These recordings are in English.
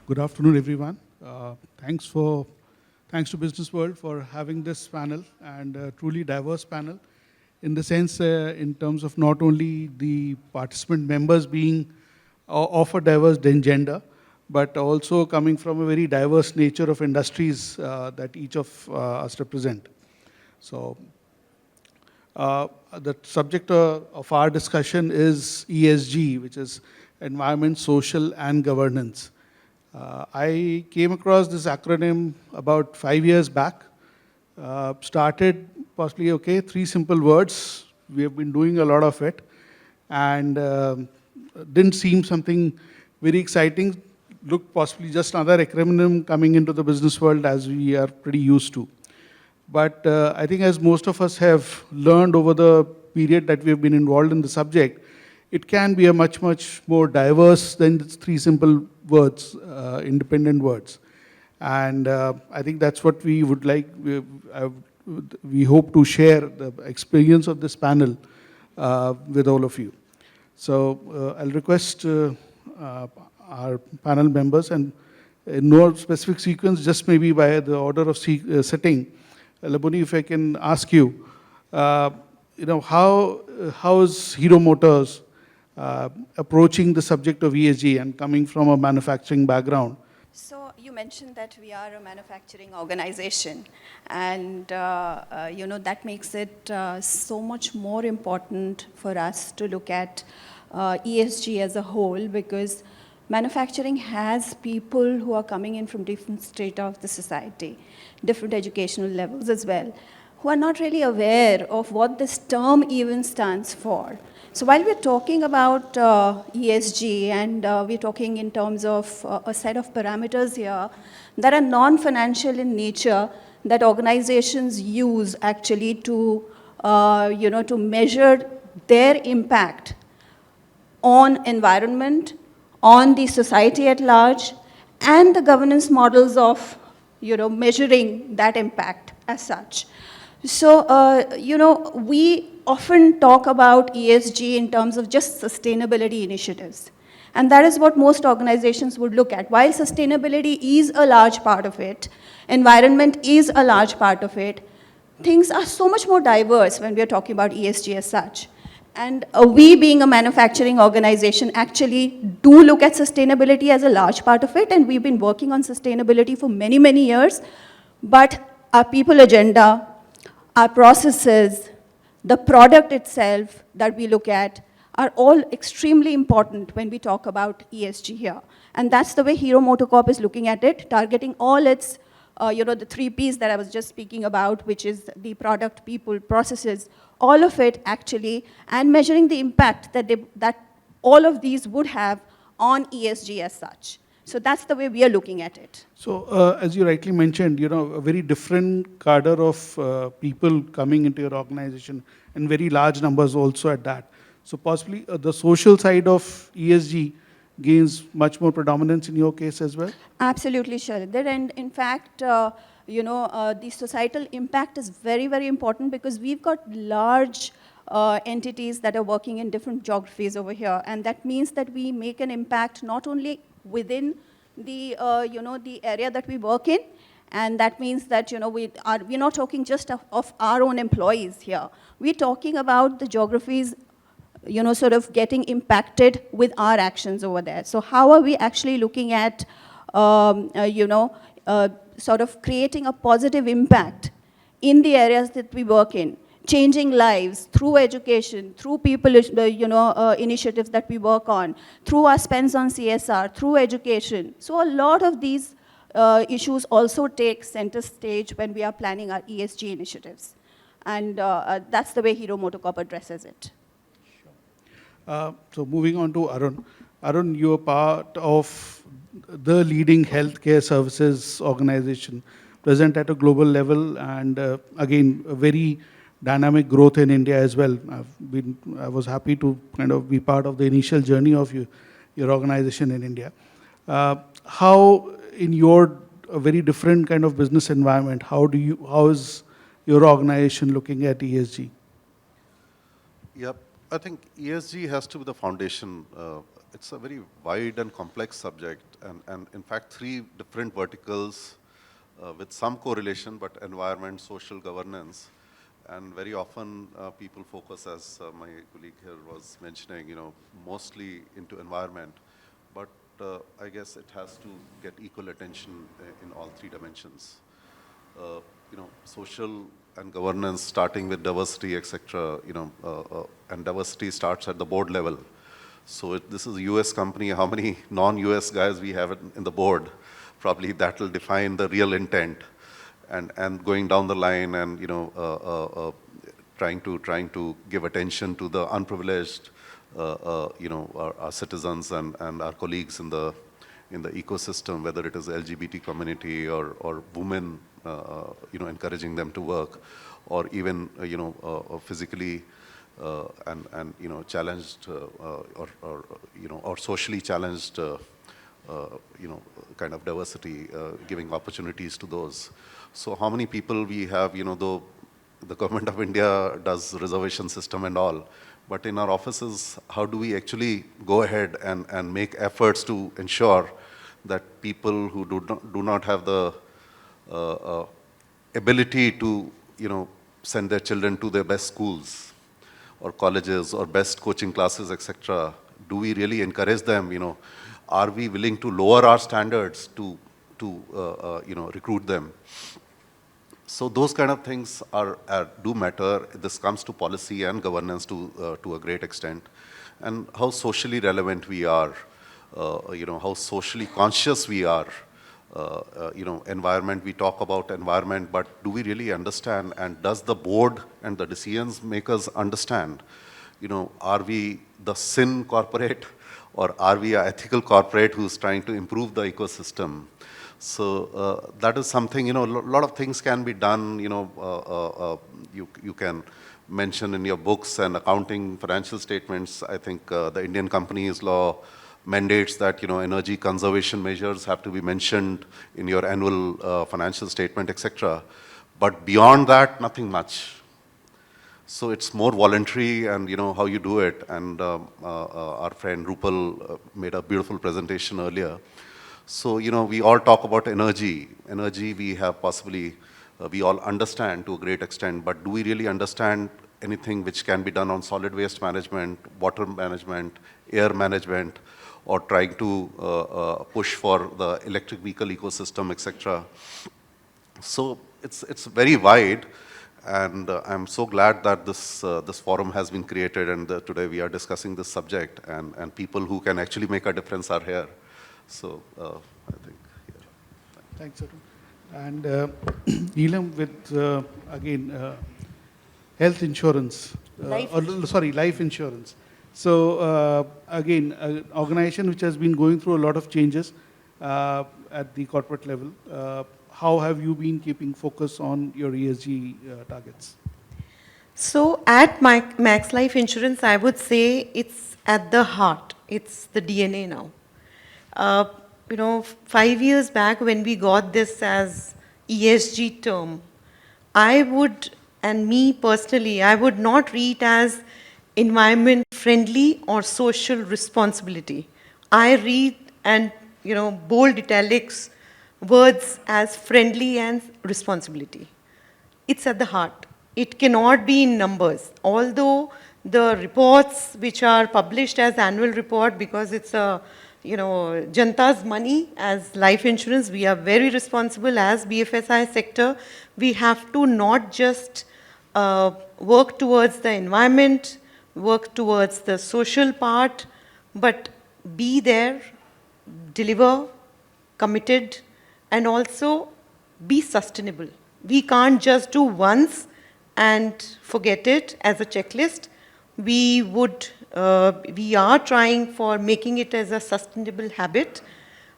Good afternoon, everyone. Thanks to Business World for having this panel, and a truly diverse panel in the sense, in terms of not only the participant members being of a diverse gender, but also coming from a very diverse nature of industries that each of us represent. So the subject of our discussion is ESG, which is Environment, Social and Governance. I came across this acronym about 5 years back. Started possibly, okay, 3 simple words. We have been doing a lot of it, and didn't seem something very exciting. Looked possibly just another acronym coming into the business world as we are pretty used to. But I think as most of us have learned over the period that we have been involved in the subject, it can be a much, much more diverse than 3 simple words, independent words. And I think that's what we would like. We hope to share the experience of this panel with all of you. So I'll request our panel members, and in no specific sequence, just maybe by the order of sitting. Labony, if I can ask you, how is Hero Motors approaching the subject of ESG and coming from a manufacturing background? So you mentioned that we are a manufacturing organization, and that makes it so much more important for us to look at ESG as a whole, because manufacturing has people who are coming in from different strata of the society, different educational levels as well, who are not really aware of what this term even stands for. So while we're talking about ESG, and we're talking in terms of a set of parameters here that are non-financial in nature, that organizations use actually to measure their impact on environment, on the society at large, and the governance models of measuring that impact as such. So, we often talk about ESG in terms of just sustainability initiatives. And that is what most organizations would look at. While sustainability is a large part of it, environment is a large part of it, things are so much more diverse when we are talking about ESG as such. And we, being a manufacturing organization, actually do look at sustainability as a large part of it, and we've been working on sustainability for many, many years. But our people agenda, our processes, the product itself that we look at are all extremely important when we talk about ESG here. And that's the way Hero MotoCorp is looking at it, targeting all its, the 3 Ps that I was just speaking about, which is the product, people, processes, all of it actually, and measuring the impact that all of these would have on ESG as such. So that's the way we are looking at it. So as you rightly mentioned, a very different cadre of people coming into your organization, and very large numbers also at that. So possibly the social side of ESG gains much more predominance in your case as well? Absolutely, Shailendra. And in fact, the societal impact is very, very important, because we've got large entities that are working in different geographies over here. And that means that we make an impact not only within the, the area that we work in, and that means that, we're not talking just of our own employees here. We're talking about the geographies, sort of getting impacted with our actions over there. So how are we actually looking at, sort of creating a positive impact in the areas that we work in, changing lives through education, through people, initiatives that we work on, through our spends on CSR, through education. So a lot of these issues also take center stage when we are planning our ESG initiatives. And that's the way Hero MotoCorp addresses it. Sure. So moving on to Arun. Arun, you are part of the leading healthcare services organization present at a global level, and again, a very dynamic growth in India as well. I was happy to kind of be part of the initial journey of your organization in India. How, in your very different kind of business environment, how is your organization looking at ESG? Yep, I think ESG has to be the foundation it's a very wide and complex subject, and in fact, three different verticals with some correlation, but environment, social governance. And very often people focus, as my colleague here was mentioning, mostly into environment. But I guess it has to get equal attention in all three dimensions. Social and governance, starting with diversity, etc. And diversity starts at the board level. So this is a US company. How many non-US guys we have in the board? Probably that will define the real intent. And going down the line and trying to give attention to the unprivileged, our citizens and our colleagues in the ecosystem, whether it is the LGBT community or women, encouraging them to work, or even physically and challenged or socially challenged. Kind of diversity, giving opportunities to those. So how many people we have, though the government of India does reservation system and all, but in our offices, how do we actually go ahead and make efforts to ensure that people who do not have the ability to, send their children to their best schools or colleges or best coaching classes, etc., do we really encourage them, Are we willing to lower our standards to recruit them? So those kind of things do matter. This comes to policy and governance to a great extent, and how socially relevant we are, how socially conscious we are. Environment, we talk about environment, but do we really understand, and does the board and the decisions makers understand? Are we the sin corporate, or are we an ethical corporate who's trying to improve the ecosystem? So that is something, a lot of things can be done, you can mention in your books and accounting financial statements. I think the Indian Companies Law mandates that, energy conservation measures have to be mentioned in your annual financial statement, etc. But beyond that, nothing much. So it's more voluntary, and how you do it. And our friend Rupal made a beautiful presentation earlier. So we all talk about energy. Energy we have possibly, we all understand to a great extent, but do we really understand anything which can be done on solid waste management, water management, air management, or trying to push for the electric vehicle ecosystem, etc. So it's very wide. And I'm so glad that this forum has been created, and today we are discussing this subject, and people who can actually make a difference are here. So I think, yeah. Thanks, Arun. And Neelam, with, again, health insurance, life insurance. So again, an organization which has been going through a lot of changes at the corporate level. How have you been keeping focus on your ESG targets? So at Max Life Insurance, I would say it's at the heart. It's the DNA now. 5 years back when we got this as ESG term, I would, and me personally, I would not read as environment friendly or social responsibility. I read and, bold italics words as friendly and responsibility. It's at the heart. It cannot be in numbers. Although the reports which are published as annual report, because it's a, Janta's money as life insurance, we are very responsible as BFSI sector. We have to not just work towards the environment, work towards the social part, but be there, deliver, committed, and also be sustainable. We can't just do once and forget it as a checklist. We are trying for making it as a sustainable habit,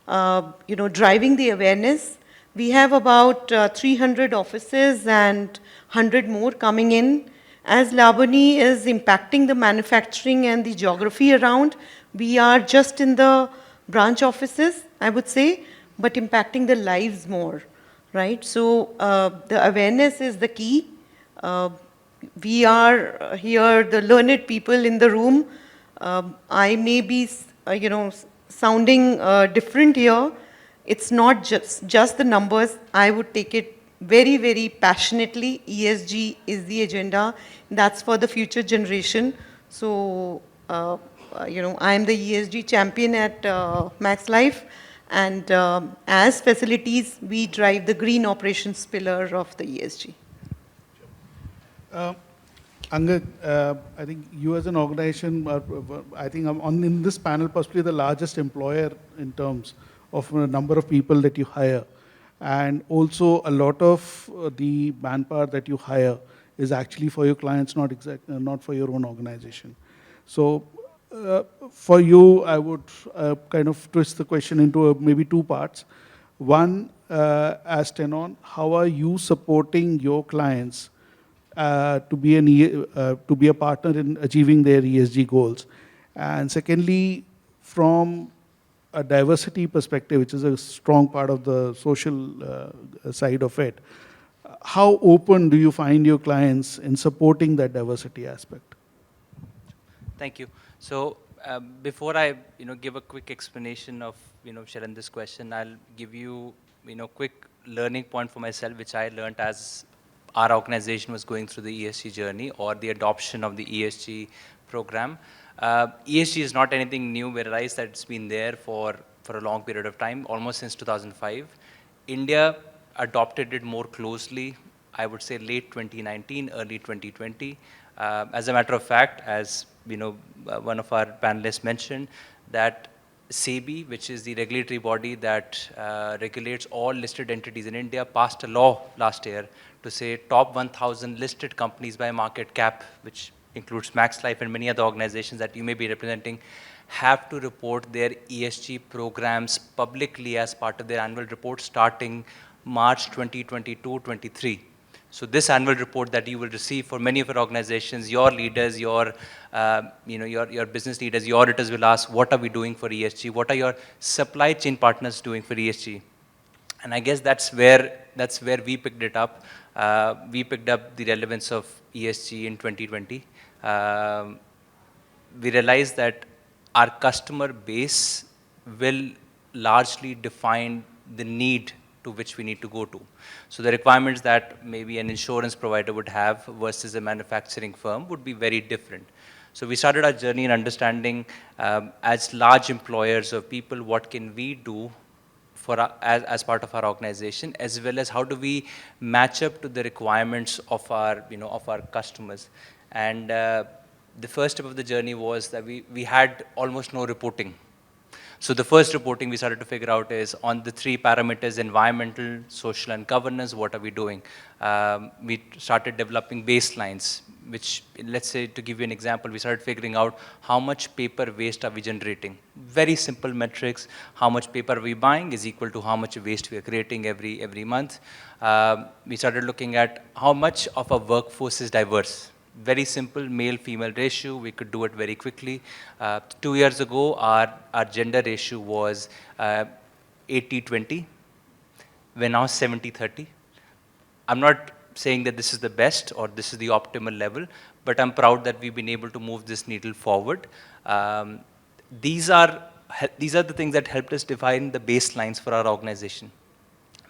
driving the awareness. We have about 300 offices and 100 more coming in. As Labony is impacting the manufacturing and the geography around, we are just in the branch offices, I would say, but impacting the lives more, right? So the awareness is the key. We are here, the learned people in the room. I may be sounding different here. It's not just the numbers. I would take it very, very passionately. ESG is the agenda. That's for the future generation. So, I am the ESG champion at Max Life. And as facilities, we drive the green operations pillar of the ESG. Angad, I think you as an organization, I think I'm in this panel possibly the largest employer in terms of the number of people that you hire. And also a lot of the manpower that you hire is actually for your clients, not for your own organization. So for you, I would kind of twist the question into maybe two parts. One, as Tenon, how are you supporting your clients to be a partner in achieving their ESG goals? And secondly, from a diversity perspective, which is a strong part of the social side of it, how open do you find your clients in supporting that diversity aspect? Thank you. So before I give a quick explanation of Shailendra's question, I'll give you quick learning point for myself, which I learned as our organization was going through the ESG journey or the adoption of the ESG program. ESG is not anything new. We realize that it's been there for a long period of time, almost since 2005. India adopted it more closely, I would say late 2019, early 2020. As a matter of fact, as one of our panelists mentioned, that SEBI, which is the regulatory body that regulates all listed entities in India, passed a law last year to say top 1,000 listed companies by market cap, which includes Max Life and many other organizations that you may be representing, have to report their ESG programs publicly as part of their annual report starting March 2022-23. So this annual report that you will receive for many of your organizations, your leaders, your business leaders, your auditors will ask, what are we doing for ESG? What are your supply chain partners doing for ESG? And I guess that's where we picked it up. We picked up the relevance of ESG in 2020. We realized that our customer base will largely define the need to which we need to go to. So the requirements that maybe an insurance provider would have versus a manufacturing firm would be very different. So we started our journey in understanding as large employers of people, what can we do for as part of our organization, as well as how do we match up to the requirements of our customers. And the first step of the journey was that we had almost no reporting. So the first reporting we started to figure out is on the three parameters: environmental, social, and governance. What are we doing? We started developing baselines, which, let's say, to give you an example, we started figuring out how much paper waste are we generating. Very simple metrics. How much paper are we buying is equal to how much waste we are creating every month. We started looking at how much of our workforce is diverse. Very simple male-female ratio. We could do it very quickly. 2 years ago, our gender ratio was 80-20. We're now 70-30. I'm not saying that this is the best or this is the optimal level, but I'm proud that we've been able to move this needle forward. These are the things that helped us define the baselines for our organization,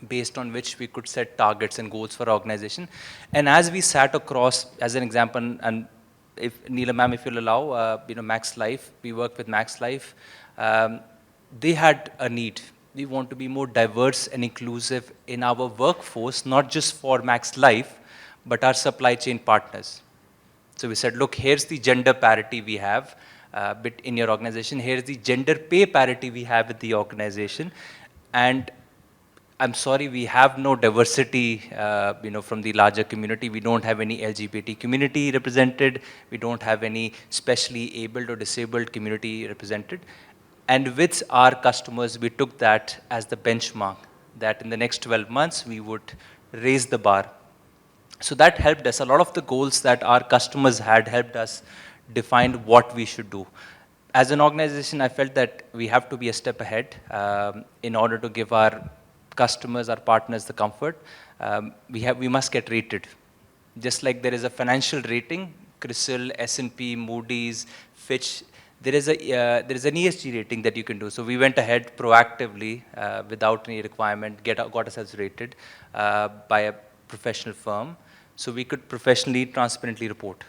based on which we could set targets and goals for our organization. And as we sat across, as an example, and if Neelam ma'am, if you'll allow, Max Life, we work with Max Life. They had a need. We want to be more diverse and inclusive in our workforce, not just for Max Life, but our supply chain partners. So we said, look, here's the gender parity we have in your organization. Here's the gender pay parity we have with the organization. And I'm sorry, we have no diversity, from the larger community. We don't have any LGBT community represented. We don't have any specially abled or disabled community represented. And with our customers, we took that as the benchmark, that in the next 12 months, we would raise the bar. So that helped us. A lot of the goals that our customers had helped us define what we should do. As an organization, I felt that we have to be a step ahead in order to give our customers, our partners, the comfort. We must get rated. Just like there is a financial rating, CRISIL, S&P, Moody's, Fitch, there is an ESG rating that you can do. So we went ahead proactively without any requirement, got ourselves rated by a professional firm, so we could professionally, transparently report.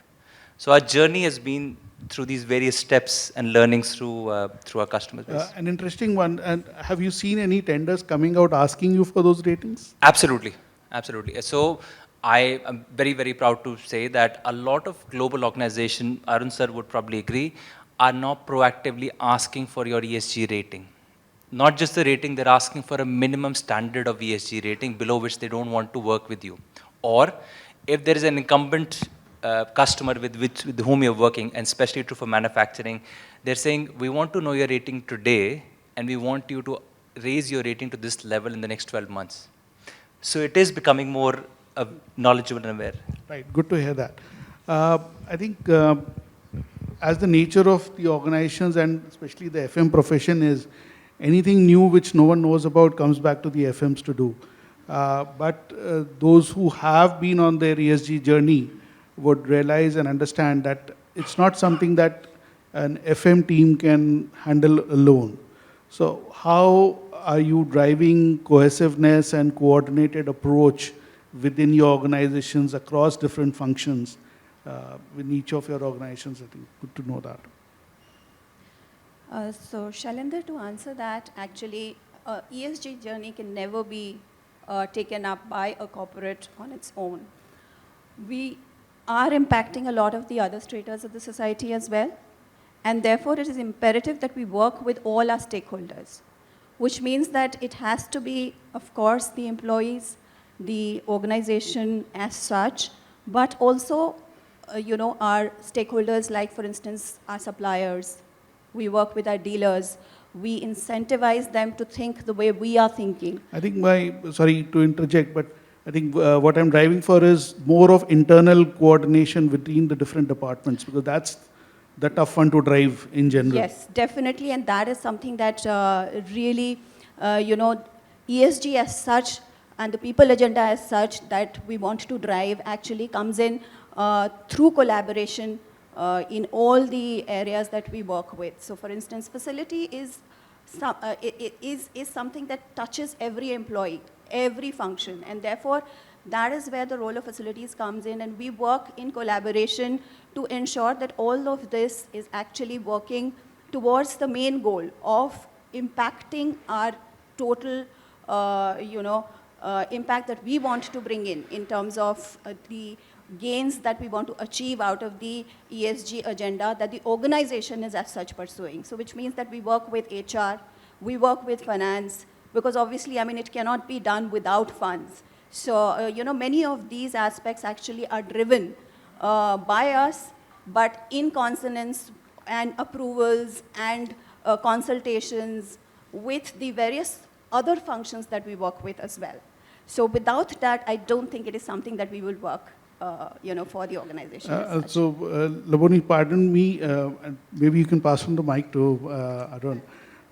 So our journey has been through these various steps and learnings through our customer base. An interesting one. And have you seen any tenders coming out asking you for those ratings? Absolutely, absolutely. So I am very, very proud to say that a lot of global organizations, Arun sir would probably agree, are now proactively asking for your ESG rating. Not just the rating, they're asking for a minimum standard of ESG rating below which they don't want to work with you. Or if there is an incumbent customer with whom you're working, and especially true for manufacturing, they're saying, we want to know your rating today, and we want you to raise your rating to this level in the next 12 months. So it is becoming more knowledgeable and aware. Right, good to hear that. I think as the nature of the organizations and especially the FM profession is, anything new which no one knows about comes back to the FMs to do. But those who have been on their ESG journey would realize and understand that it's not something that an FM team can handle alone. So how are you driving cohesiveness and coordinated approach within your organizations across different functions with each of your organizations? I think good to know that. So Shailendra, to answer that, actually, ESG journey can never be taken up by a corporate on its own. We are impacting a lot of the other stratas of the society as well, and therefore it is imperative that we work with all our stakeholders, which means that it has to be, of course, the employees, the organization as such, but also, our stakeholders like, for instance, our suppliers. We work with our dealers. We incentivize them to think the way we are thinking. I think sorry to interject, but I think what I'm driving for is more of internal coordination between the different departments, because that's the tough one to drive in general. Yes, definitely, and that is something that really, ESG as such and the people agenda as such that we want to drive actually comes in through collaboration in all the areas that we work with. So for instance, facility is something that touches every employee, every function, and therefore that is where the role of facilities comes in, and we work in collaboration to ensure that all of this is actually working towards the main goal of impacting our total, impact that we want to bring in terms of the gains that we want to achieve out of the ESG agenda that the organization is as such pursuing. So which means that we work with HR, we work with finance, because obviously, it cannot be done without funds. So, many of these aspects actually are driven by us, but in consonance and approvals and consultations with the various other functions that we work with as well. So without that, I don't think it is something that we will work for the organization. So, Labony, pardon me, and maybe you can pass on the mic to Arun.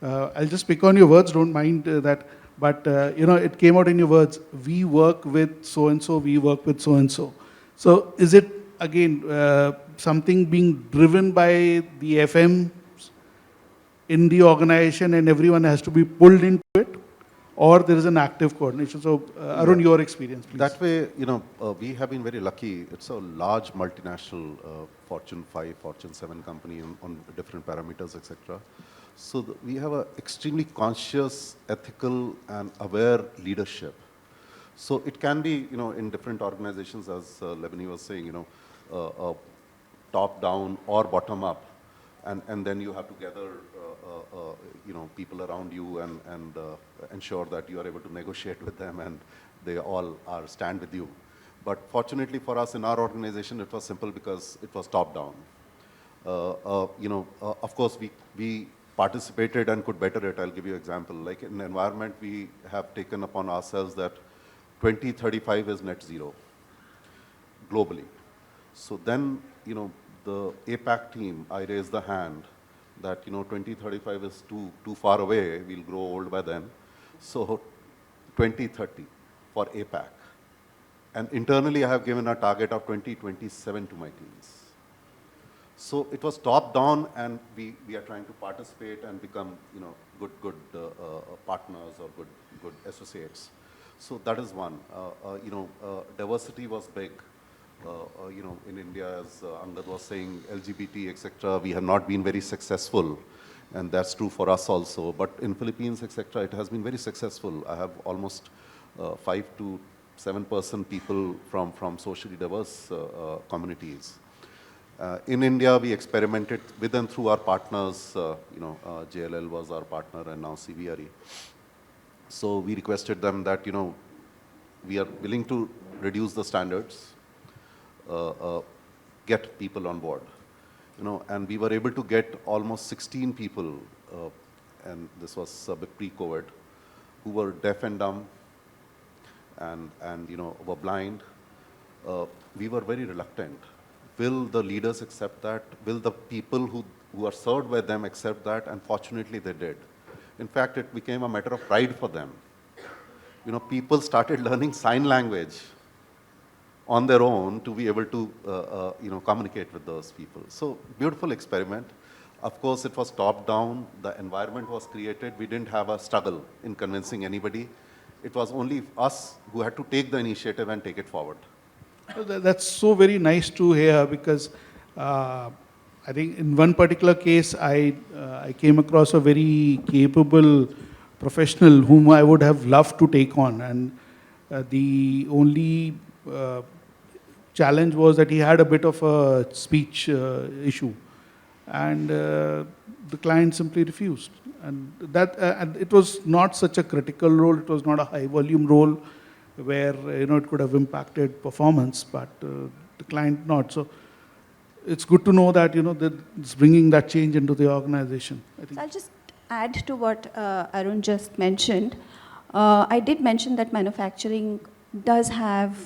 I'll just pick on your words, don't mind that. But, it came out in your words, we work with so-and-so, we work with so-and-so. So is it, again, something being driven by the FM in the organization and everyone has to be pulled into it? Or there is an active coordination? So, Arun, your experience, please. That way, we have been very lucky. It's a large multinational Fortune 5, Fortune 7 company on different parameters, etc. So we have an extremely conscious, ethical, and aware leadership. So it can be, in different organizations, as Labony was saying, top-down or bottom-up. And then you have to gather, people around you and ensure that you are able to negotiate with them and they all stand with you. But fortunately for us in our organization, it was simple because it was top-down. Of course, we participated and could better it. I'll give you an example. Like in the environment, we have taken upon ourselves that 2035 is net zero globally. So then, the APAC team, I raised the hand that, 2035 is too far away. We'll grow old by then. So 2030 for APAC. And internally, I have given a target of 2027 to my teams. So it was top down, and we are trying to participate and become, good partners or good associates. So that is one. Diversity was big. In India, as Angad was saying, LGBT, etc., we have not been very successful, and that's true for us also. But in Philippines, etc., it has been very successful. I have almost 5 to 7% people from socially diverse communities. In India, we experimented with and through our partners. JLL was our partner, and now CBRE. So we requested them that, we are willing to reduce the standards, get people on board, and we were able to get almost 16 people, and this was a bit pre-COVID, who were deaf and dumb, and were blind. We were very reluctant. Will the leaders accept that? Will the people who are served by them accept that? And fortunately, they did. In fact, it became a matter of pride for them. People started learning sign language on their own to be able to, communicate with those people. So, beautiful experiment. Of course, it was top down. The environment was created. We didn't have a struggle in convincing anybody. It was only us who had to take the initiative and take it forward. Well, that's so very nice to hear, because I think in one particular case, I came across a very capable professional whom I would have loved to take on, and the only challenge was that he had a bit of a speech issue, and the client simply refused. And and it was not such a critical role. It was not a high volume role where it could have impacted performance, but the client not. So it's good to know that that it's bringing that change into the organization, I think. So I'll just add to what Arun just mentioned. I did mention that manufacturing does have,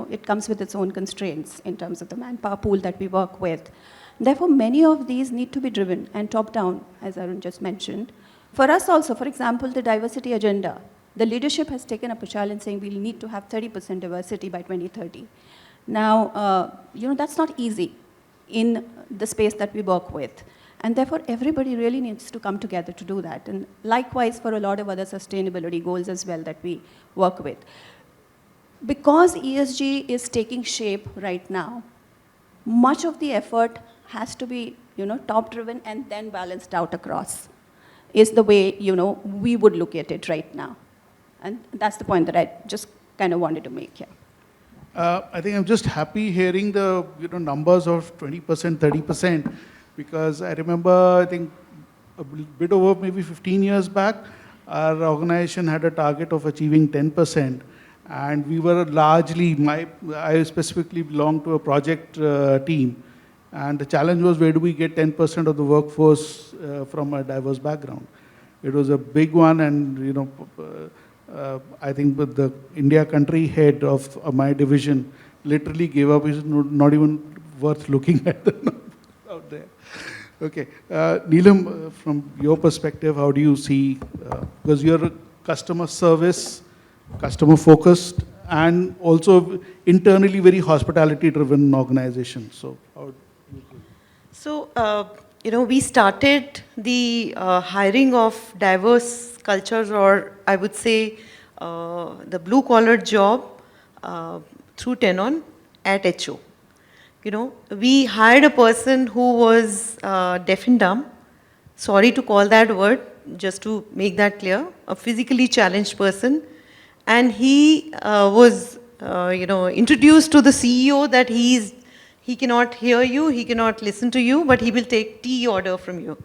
it comes with its own constraints in terms of the manpower pool that we work with. Therefore, many of these need to be driven and top down, as Arun just mentioned. For us also, for example, the diversity agenda. The leadership has taken up a challenge saying we'll need to have 30% diversity by 2030. Now, that's not easy in the space that we work with. And therefore, everybody really needs to come together to do that. And likewise for a lot of other sustainability goals as well that we work with. Because ESG is taking shape right now, much of the effort has to be, top-driven and then balanced out across, is the way, we would look at it right now. And that's the point that I just kind of wanted to make here. I think I'm just happy hearing the numbers of 20%, 30%, because I remember, I think a bit over maybe 15 years back, our organization had a target of achieving 10%, and we were largely, I specifically belong to a project team, and the challenge was, where do we get 10% of the workforce from a diverse background? It was a big one, and I think the India country head of my division literally gave up. It's not even worth looking at the numbers out there. Okay, Neelam, from your perspective, how do you see, because you're a customer service, customer focused, and also internally very hospitality driven organization. So, how do you see? So, we started the hiring of diverse cultures, or I would say the blue collar job through Tenon at HO. We hired a person who was deaf and dumb, sorry to call that word, just to make that clear, a physically challenged person. And he was, introduced to the CEO that he cannot hear you, he cannot listen to you, but he will take tea order from you.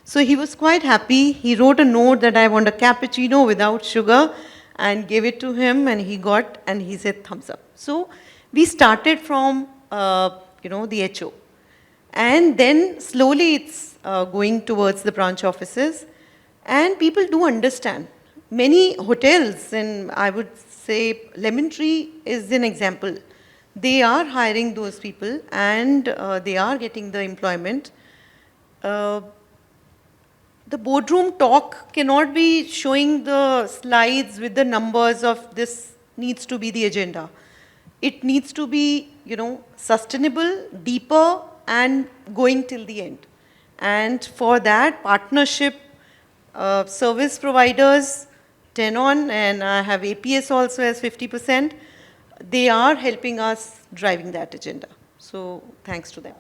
So he was quite happy. He wrote a note that I want a cappuccino without sugar, and gave it to him, and he said thumbs up. So we started from, the HO. And then slowly it's going towards the branch offices, and people do understand. Many hotels, and I would say Lemon Tree is an example. They are hiring those people, and they are getting the employment. The boardroom talk cannot be showing the slides with the numbers of this needs to be the agenda. It needs to be, sustainable, deeper, and going till the end. And for that partnership, service providers, Tenon, and I have APS also as 50%, they are helping us driving that agenda. So thanks to them.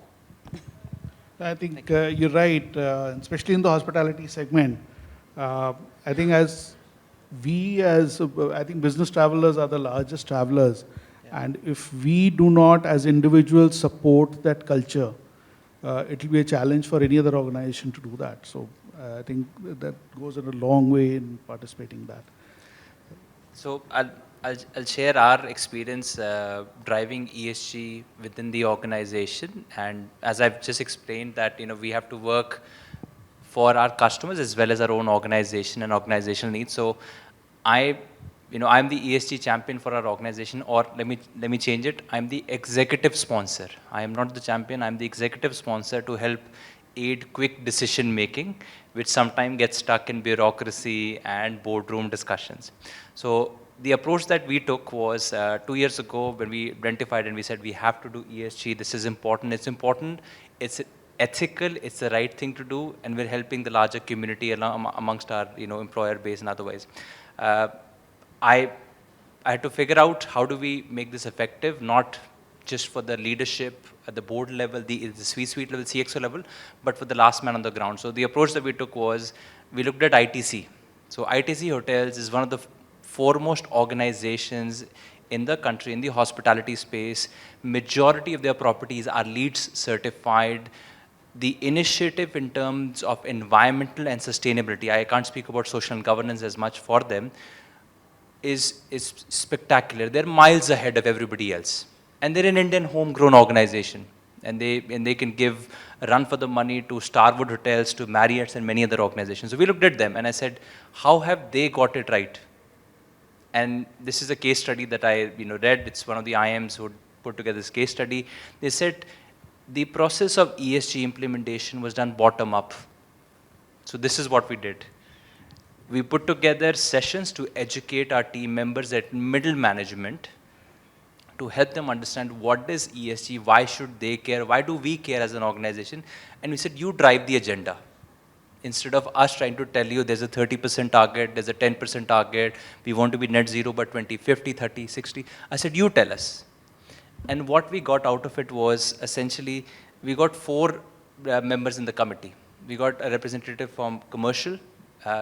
I think you're right, especially in the hospitality segment. I think I think business travelers are the largest travelers. And if we do not, as individuals, support that culture, it will be a challenge for any other organization to do that. So I think that goes in a long way in participating in that. So I'll share our experience driving ESG within the organization, and as I've just explained that we have to work for our customers as well as our own organization and organizational needs. So I'm the ESG champion for our organization, or let me change it. I'm the executive sponsor. I am not the champion. I'm the executive sponsor to help aid quick decision making, which sometimes gets stuck in bureaucracy and boardroom discussions. So the approach that we took was 2 years ago when we identified and we said we have to do ESG. This is important. It's important. It's ethical. It's the right thing to do, and we're helping the larger community amongst our employer base and otherwise. I had to figure out how do we make this effective, not just for the leadership at the board level, the C-suite level, CXO level, but for the last man on the ground. So the approach that we took was, we looked at ITC. So ITC Hotels is one of the foremost organizations in the country, in the hospitality space. Majority of their properties are LEEDs certified. The initiative in terms of environmental and sustainability, I can't speak about social and governance as much for them, is spectacular. They're miles ahead of everybody else. And they're an Indian homegrown organization. And they can give a run for the money to Starwood Hotels, to Marriott's and many other organizations. So we looked at them and I said, how have they got it right? And this is a case study that I read. It's one of the IMs who put together this case study. They said the process of ESG implementation was done bottom up. So this is what we did. We put together sessions to educate our team members at middle management to help them understand what is ESG, why should they care, why do we care as an organization. And we said, you drive the agenda. Instead of us trying to tell you there's a 30% target, there's a 10% target, we want to be net zero by 2050, 30, 60. I said, you tell us. And what we got out of it was essentially, we got 4 members in the committee. We got a representative from commercial,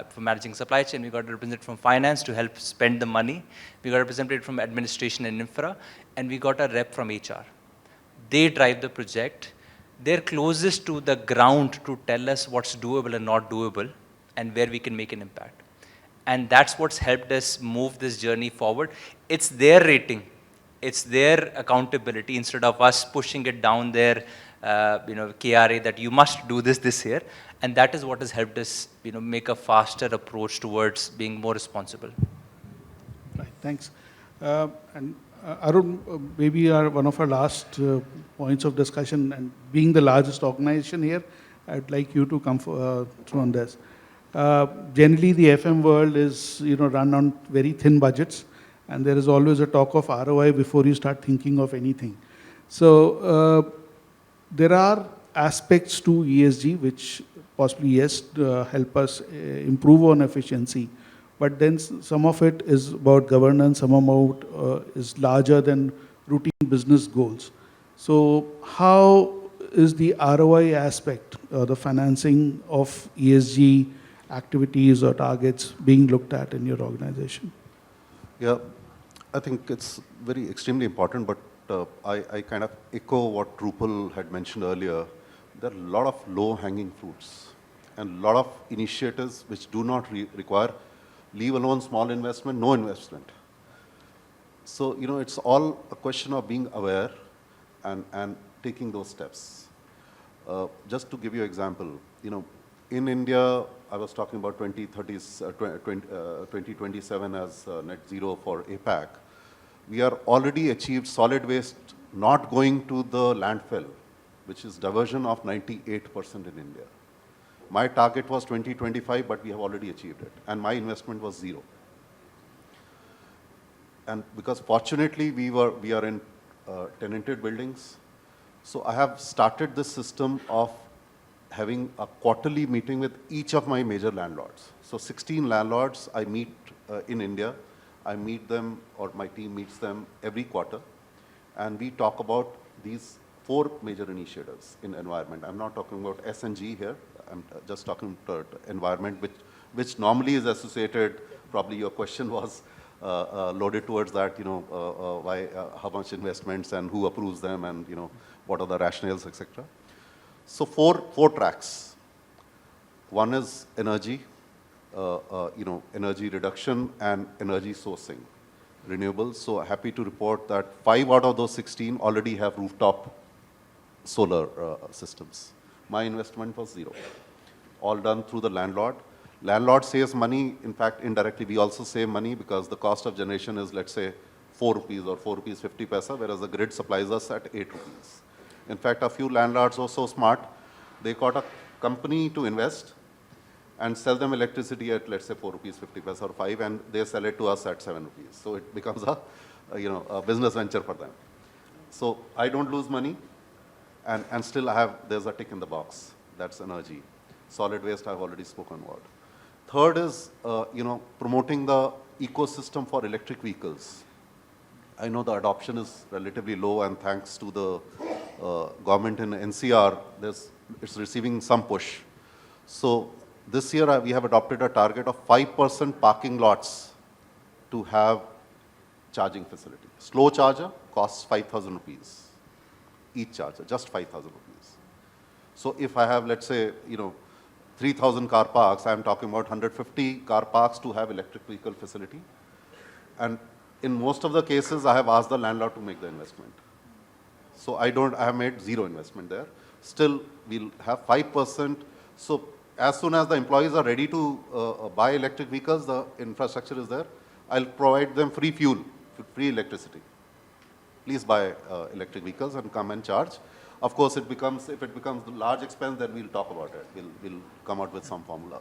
for managing supply chain. We got a representative from finance to help spend the money. We got a representative from administration and infra, and we got a rep from HR. They drive the project. They're closest to the ground to tell us what's doable and not doable, and where we can make an impact. And that's what's helped us move this journey forward. It's their rating. It's their accountability instead of us pushing it down their KRA that you must do this year. And that is what has helped us make a faster approach towards being more responsible. Right, thanks. And Arun, maybe one of our last points of discussion, and being the largest organization here, I'd like you to come through on this. Generally, the FM world is run on very thin budgets, and there is always a talk of ROI before you start thinking of anything. So there are aspects to ESG which possibly, yes, help us improve on efficiency. But then some of it is about governance, some amount is larger than routine business goals. So how is the ROI aspect, the financing of ESG activities or targets being looked at in your organization? Yeah, I think it's very extremely important, but I kind of echo what Rupal had mentioned earlier. There are a lot of low-hanging fruits and a lot of initiatives which do not require, leave alone small investment, no investment. So, it's all a question of being aware and taking those steps. Just to give you an example, in India, I was talking about 2027 as net zero for APAC. We are already achieved solid waste not going to the landfill, which is diversion of 98% in India. My target was 2025, but we have already achieved it. And my investment was 0. And because fortunately we are in tenanted buildings, So I have started this system of having a quarterly meeting with each of my major landlords. So 16 landlords I meet in India. I meet them, or my team meets them every quarter, and we talk about these 4 major initiatives in environment. I'm not talking about S&G here. I'm just talking about environment, which normally is associated, probably your question was loaded towards that, why, how much investments and who approves them, and, what are the rationales, etc. So four tracks. One is energy, energy reduction and energy sourcing, renewables. So happy to report that 5 out of those 16 already have rooftop solar systems. My investment was 0. All done through the landlord. Landlord saves money. In fact, indirectly, we also save money because the cost of generation is, let's say, 4 rupees or 4 rupees 50 paisa, whereas the grid supplies us at 8 rupees. In fact, a few landlords were so smart, they got a company to invest and sell them electricity at, let's say, 4 rupees 50 paisa or 5, and they sell it to us at 7 rupees. So it becomes a business venture for them. So I don't lose money, and still there's a tick in the box. That's energy. Solid waste I've already spoken about. Third is, promoting the ecosystem for electric vehicles. I know the adoption is relatively low, and thanks to the government in NCR, it's receiving some push. So this year we have adopted a target of 5% parking lots to have charging facility. Slow charger costs 5,000 rupees. Each charger, just 5,000 rupees. So if I have, let's say, 3,000 car parks, I'm talking about 150 car parks to have electric vehicle facility. And in most of the cases, I have asked the landlord to make the investment. So I have made 0 investment there. Still, we'll have 5%. So as soon as the employees are ready to buy electric vehicles, the infrastructure is there. I'll provide them free fuel, free electricity. Please buy electric vehicles and come and charge. Of course, if it becomes a large expense, then we'll talk about it. We'll come out with some formula.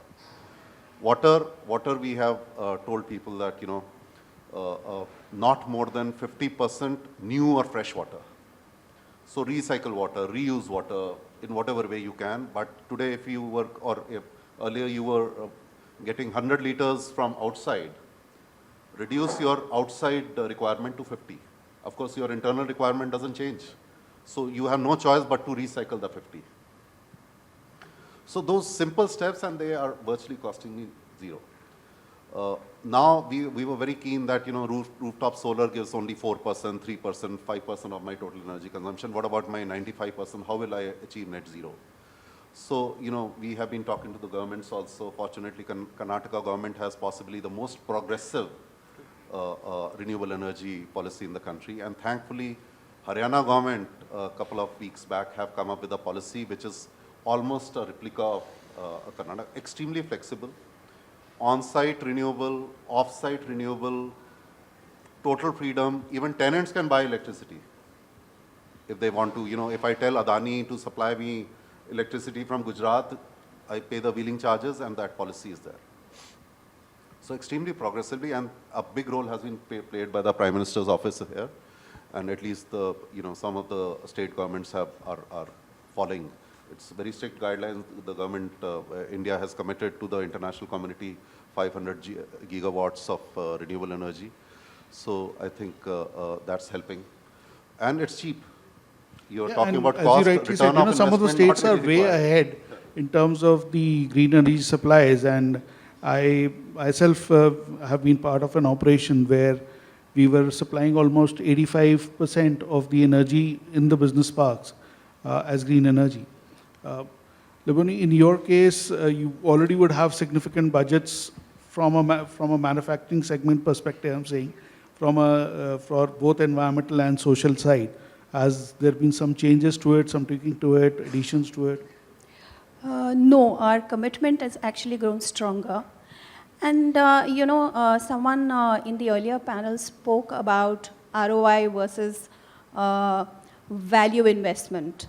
Water we have told people that, not more than 50% new or fresh water. So recycle water, reuse water in whatever way you can. But today, if earlier you were getting 100 liters from outside, reduce your outside requirement to 50. Of course, your internal requirement doesn't change. So you have no choice but to recycle the 50. So those simple steps, and they are virtually costing me 0. Now we were very keen that rooftop solar gives only 4%, 3%, 5% of my total energy consumption. What about my 95%? How will I achieve net zero? So we have been talking to the governments also. Fortunately, Karnataka government has possibly the most progressive renewable energy policy in the country, and thankfully Haryana government a couple of weeks back have come up with a policy which is almost a replica of Karnataka, extremely flexible, on-site renewable, off-site renewable, total freedom. Even tenants can buy electricity if they want to. If I tell Adani to supply me electricity from Gujarat, I pay the wheeling charges, and that policy is there. So extremely progressively, and a big role has been played by the Prime Minister's office here, and at least some of the state governments are following. It's very strict guidelines. The government, India has committed to the international community 500 gigawatts of renewable energy. So I think that's helping, and it's cheap. You're talking about cost, return of investment. Some of the states are way ahead in terms of the green energy supplies, and I myself have been part of an operation where we were supplying almost 85% of the energy in the business parks as green energy. Labony, in your case, you already would have significant budgets from a manufacturing segment perspective, I'm saying, for both environmental and social side. Has there been some changes to it, some tweaking to it, additions to it? No, our commitment has actually grown stronger. And, someone in the earlier panel spoke about ROI versus value investment,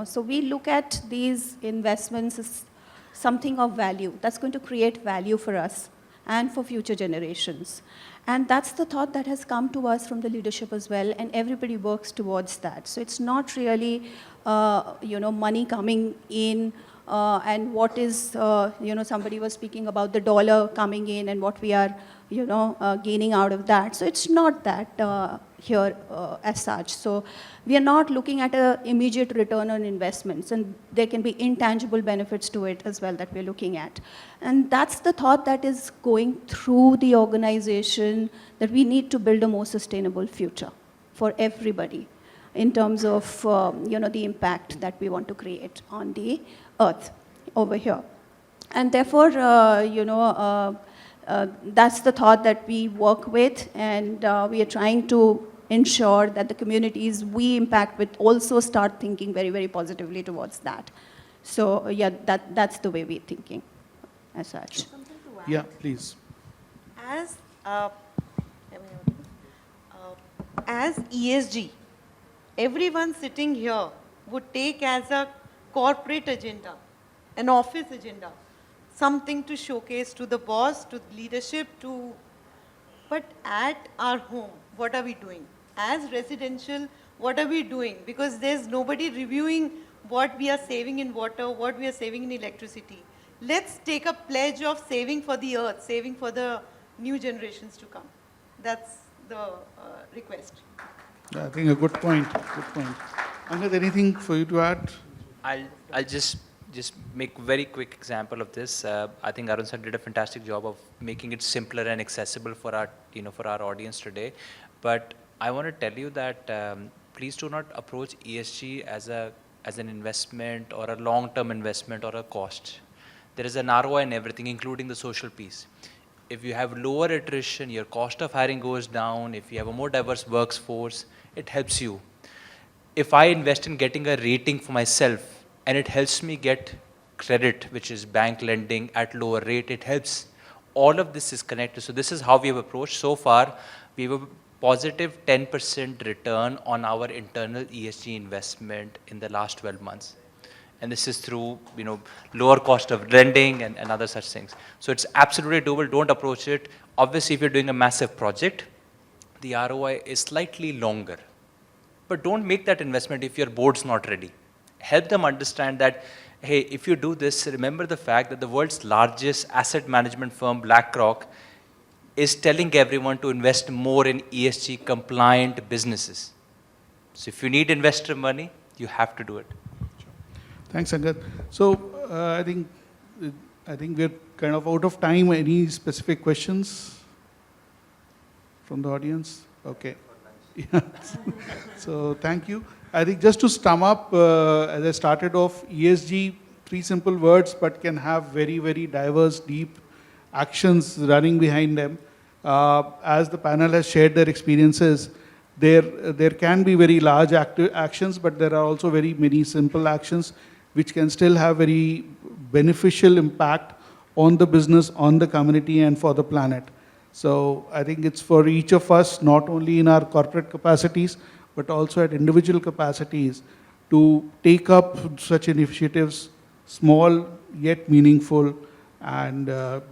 So we look at these investments as something of value. That's going to create value for us. and for future generations. And that's the thought that has come to us from the leadership as well, and everybody works towards that. So it's not really, money coming in, and what is, somebody was speaking about the dollar coming in and what we are, gaining out of that. So it's not that here as such. So we are not looking at an immediate return on investments, and there can be intangible benefits to it as well that we're looking at. And that's the thought that is going through the organization, that we need to build a more sustainable future for everybody in terms of, the impact that we want to create on the earth over here. And therefore, that's the thought that we work with, and we are trying to ensure that the communities we impact with also start thinking very, very positively towards that. So yeah, that's the way we're thinking as such. Yeah, please. As ESG, everyone sitting here would take as a corporate agenda, an office agenda, something to showcase to the boss, to leadership, but at our home, what are we doing? As residential, what are we doing? Because there's nobody reviewing what we are saving in water, what we are saving in electricity. Let's take a pledge of saving for the earth, saving for the new generations to come. That's the request. Yeah, I think a good point. Good point. Angad, anything for you to add? I'll just make a very quick example of this. I think Arun sir did a fantastic job of making it simpler and accessible for our audience today. But I want to tell you that please do not approach ESG as an investment or a long-term investment or a cost. There is an ROI in everything, including the social piece. If you have lower attrition, your cost of hiring goes down. If you have a more diverse workforce, it helps you. If I invest in getting a rating for myself and it helps me get credit, which is bank lending at lower rate, it helps. All of this is connected. So this is how we have approached. So far, we have a positive 10% return on our internal ESG investment in the last 12 months. And this is through, lower cost of lending and other such things. So it's absolutely doable. Don't approach it. Obviously, if you're doing a massive project, the ROI is slightly longer. But don't make that investment if your board's not ready. Help them understand that, hey, if you do this, remember the fact that the world's largest asset management firm, BlackRock, is telling everyone to invest more in ESG compliant businesses. So if you need investor money, you have to do it. Thanks, Angad. So I think we're kind of out of time. Any specific questions from the audience? Okay. Yeah. So thank you. I think just to sum up, as I started off, ESG, 3 simple words, but can have very, very diverse, deep actions running behind them. As the panel has shared their experiences, there can be very large actions, but there are also very many simple actions which can still have very beneficial impact on the business, on the community, and for the planet. So I think it's for each of us, not only in our corporate capacities, but also at individual capacities, to take up such initiatives, small yet meaningful, and a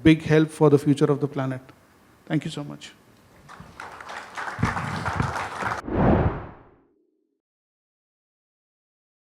big help for the future of the planet. Thank you so much.